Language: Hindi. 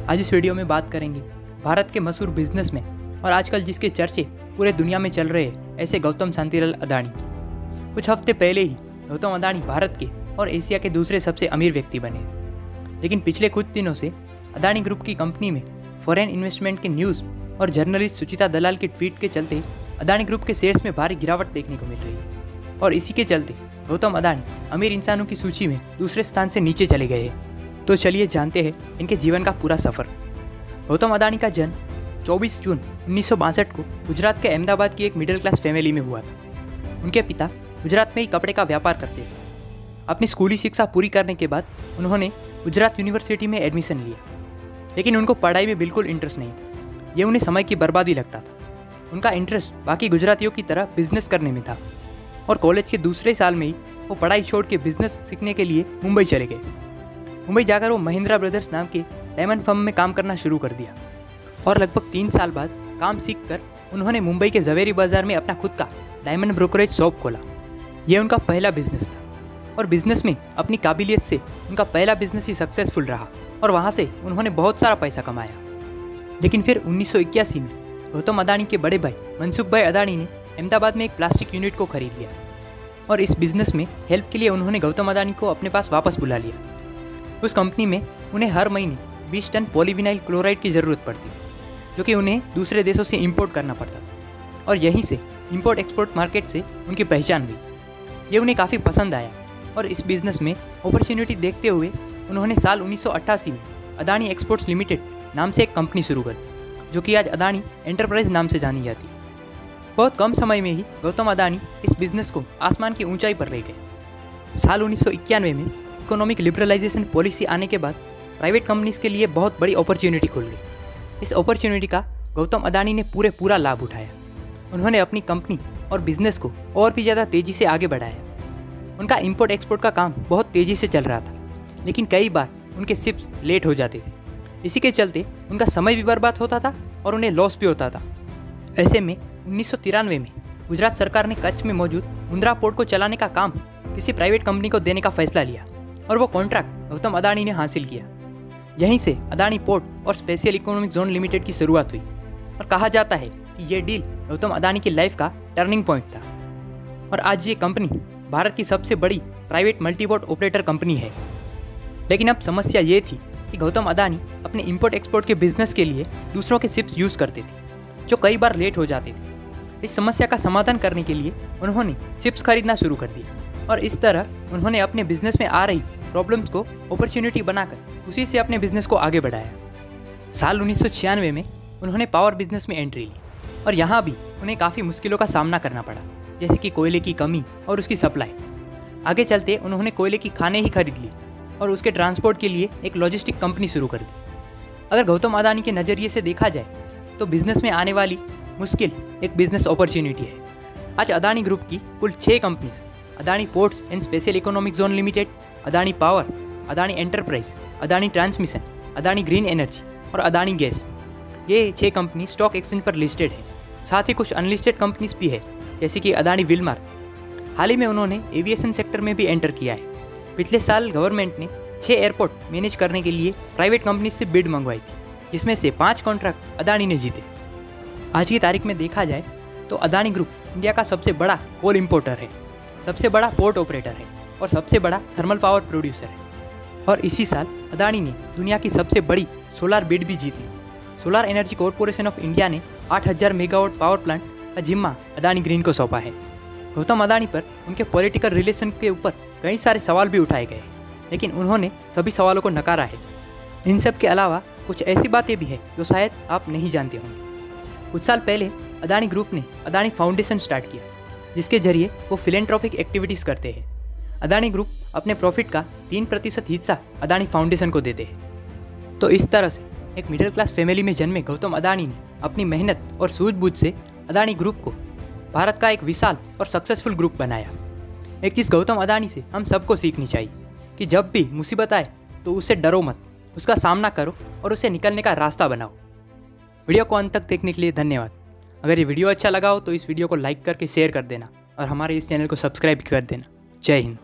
आज इस वीडियो में बात करेंगे भारत के मशहूर बिजनेसमैन और आजकल जिसके चर्चे पूरे दुनिया में चल रहे हैं ऐसे गौतम शांतिलाल अडानी की। कुछ हफ्ते पहले ही गौतम अडानी भारत के और एशिया के दूसरे सबसे अमीर व्यक्ति बने, लेकिन पिछले कुछ दिनों से अडानी ग्रुप की कंपनी में फॉरेन इन्वेस्टमेंट के न्यूज़ और जर्नलिस्ट सुचिता दलाल के ट्वीट के चलते अडानी ग्रुप के शेयर्स में भारी गिरावट देखने को मिल रही है और इसी के चलते गौतम अडानी अमीर इंसानों की सूची में दूसरे स्थान से नीचे चले गए हैं। तो चलिए जानते हैं इनके जीवन का पूरा सफ़र। गौतम अडानी का जन्म 24 जून 1962 को गुजरात के अहमदाबाद की एक मिडिल क्लास फैमिली में हुआ था। उनके पिता गुजरात में ही कपड़े का व्यापार करते थे। अपनी स्कूली शिक्षा पूरी करने के बाद उन्होंने गुजरात यूनिवर्सिटी में एडमिशन लिया, लेकिन उनको पढ़ाई में बिल्कुल इंटरेस्ट नहीं था। ये उन्हें समय की बर्बादी लगता था। उनका इंटरेस्ट बाकी गुजरातियों की तरह बिजनेस करने में था और कॉलेज के दूसरे साल में ही वो पढ़ाई छोड़ के बिजनेस सीखने के लिए मुंबई चले गए। मुंबई जाकर वो महिंद्रा ब्रदर्स नाम के डायमंड फर्म में काम करना शुरू कर दिया और लगभग 3 साल बाद काम सीखकर उन्होंने मुंबई के जवेरी बाजार में अपना खुद का डायमंड ब्रोकरेज शॉप खोला। ये उनका पहला बिजनेस था और बिजनेस में अपनी काबिलियत से उनका पहला बिजनेस ही सक्सेसफुल रहा और वहाँ से उन्होंने बहुत सारा पैसा कमाया। लेकिन फिर 1981 में गौतम अडानी के बड़े भाई मनसुख भाई अडानी ने अहमदाबाद में एक प्लास्टिक यूनिट को खरीद लिया और इस बिजनेस में हेल्प के लिए उन्होंने गौतम अडानी को अपने पास वापस बुला लिया। उस कंपनी में उन्हें हर महीने 20 टन पॉलीविनाइल क्लोराइड की ज़रूरत पड़ती, जो कि उन्हें दूसरे देशों से इंपोर्ट करना पड़ता था और यहीं से इंपोर्ट एक्सपोर्ट मार्केट से उनकी पहचान हुई। ये उन्हें काफ़ी पसंद आया और इस बिज़नेस में अपॉर्चुनिटी देखते हुए उन्होंने साल 1988 में अडानी एक्सपोर्ट्स लिमिटेड नाम से एक कंपनी शुरू कर दी, जो कि आज अडानी एंटरप्राइज नाम से जानी जाती है। बहुत कम समय में ही गौतम अडानी इस बिज़नेस को आसमान की ऊंचाई पर ले गए। साल 1991 में इकोनॉमिक लिबरलाइजेशन पॉलिसी आने के बाद प्राइवेट कंपनीज के लिए बहुत बड़ी अपॉर्चुनिटी खुल गई। इस अपॉर्चुनिटी का गौतम अडानी ने पूरा लाभ उठाया। उन्होंने अपनी कंपनी और बिजनेस को और भी ज़्यादा तेज़ी से आगे बढ़ाया। उनका इंपोर्ट एक्सपोर्ट का काम बहुत तेज़ी से चल रहा था, लेकिन कई बार उनके शिप्स लेट हो जाते थे। इसी के चलते उनका समय भी बर्बाद होता था और उन्हें लॉस भी होता था। ऐसे में 1993 में गुजरात सरकार ने कच्छ में मौजूद मुंद्रा पोर्ट को चलाने का काम किसी प्राइवेट कंपनी को देने का फैसला लिया और वो कॉन्ट्रैक्ट गौतम अडानी ने हासिल किया। यहीं से अडानी पोर्ट और स्पेशल इकोनॉमिक जोन लिमिटेड की शुरुआत हुई और कहा जाता है कि ये डील गौतम अडानी की लाइफ का टर्निंग पॉइंट था और आज ये कंपनी भारत की सबसे बड़ी प्राइवेट मल्टीपोर्ट ऑपरेटर कंपनी है। लेकिन अब समस्या ये थी कि गौतम अडानी अपने इंपोर्ट एक्सपोर्ट के बिजनेस के लिए दूसरों के शिप्स यूज़ करते थे, जो कई बार लेट हो जाते थे। इस समस्या का समाधान करने के लिए उन्होंने शिप्स खरीदना शुरू कर दिया और इस तरह उन्होंने अपने बिजनेस में आ रही प्रॉब्लम्स को अपॉर्चुनिटी बनाकर उसी से अपने बिजनेस को आगे बढ़ाया। साल 1996 में उन्होंने पावर बिजनेस में एंट्री ली और यहाँ भी उन्हें काफ़ी मुश्किलों का सामना करना पड़ा, जैसे कि कोयले की कमी और उसकी सप्लाई। आगे चलते उन्होंने कोयले की खानें ही खरीद ली और उसके ट्रांसपोर्ट के लिए एक लॉजिस्टिक कंपनी शुरू कर दी। अगर गौतम अडानी के नज़रिए से देखा जाए तो बिजनेस में आने वाली मुश्किल एक बिजनेस अपॉर्चुनिटी है। आज अडानी ग्रुप की कुल 6 companies Adani ports and special economic zone limited, Adani power, Adani enterprise, Adani transmission, Adani green energy और अडानी गैस, ये 6 कंपनी स्टॉक एक्सचेंज पर लिस्टेड है। साथ ही कुछ अनलिस्टेड कंपनीज भी है, जैसे कि अडानी विल्मार। हाल ही में उन्होंने एविएशन सेक्टर में भी एंटर किया है। पिछले साल गवर्नमेंट ने 6 एयरपोर्ट मैनेज करने के लिए प्राइवेट कंपनी से बिड मंगवाई थी, जिसमें से 5 कॉन्ट्रैक्ट अडानी ने जीते। आज की तारीख में देखा जाए तो अडानी ग्रुप इंडिया का सबसे बड़ा कोल इंपोर्टर है, सबसे बड़ा पोर्ट ऑपरेटर है और सबसे बड़ा थर्मल पावर प्रोड्यूसर है। और इसी साल अडानी ने दुनिया की सबसे बड़ी सोलार बिड भी जीत ली। Solar energy corporation of India ने 8000 मेगावाट पावर प्लांट का जिम्मा अडानी ग्रीन को सौंपा है। गौतम अडानी पर उनके पॉलिटिकल रिलेशन के ऊपर कई सारे सवाल भी उठाए गए, लेकिन उन्होंने सभी सवालों को नकारा है। इन सब के अलावा कुछ ऐसी बातें भी हैं जो शायद आप नहीं जानते होंगे। कुछ साल पहले अडानी ग्रुप ने अडानी फाउंडेशन स्टार्ट किया, जिसके जरिए वो फिलेंट्रोपिक एक्टिविटीज़ करते हैं। अडानी ग्रुप अपने प्रॉफिट का 3% हिस्सा अडानी फाउंडेशन को देते हैं। तो इस तरह से एक मिडिल क्लास फैमिली में जन्मे गौतम अडानी ने अपनी मेहनत और सूझबूझ से अडानी ग्रुप को भारत का एक विशाल और सक्सेसफुल ग्रुप बनाया। एक चीज़ गौतम अडानी से हम सबको सीखनी चाहिए कि जब भी मुसीबत आए तो उससे डरो मत, उसका सामना करो और उसे निकलने का रास्ता बनाओ। वीडियो को अंत तक देखने के लिए धन्यवाद। अगर ये वीडियो अच्छा लगा हो तो इस वीडियो को लाइक करके शेयर कर देना और हमारे इस चैनल को सब्सक्राइब कर देना। जय हिंद।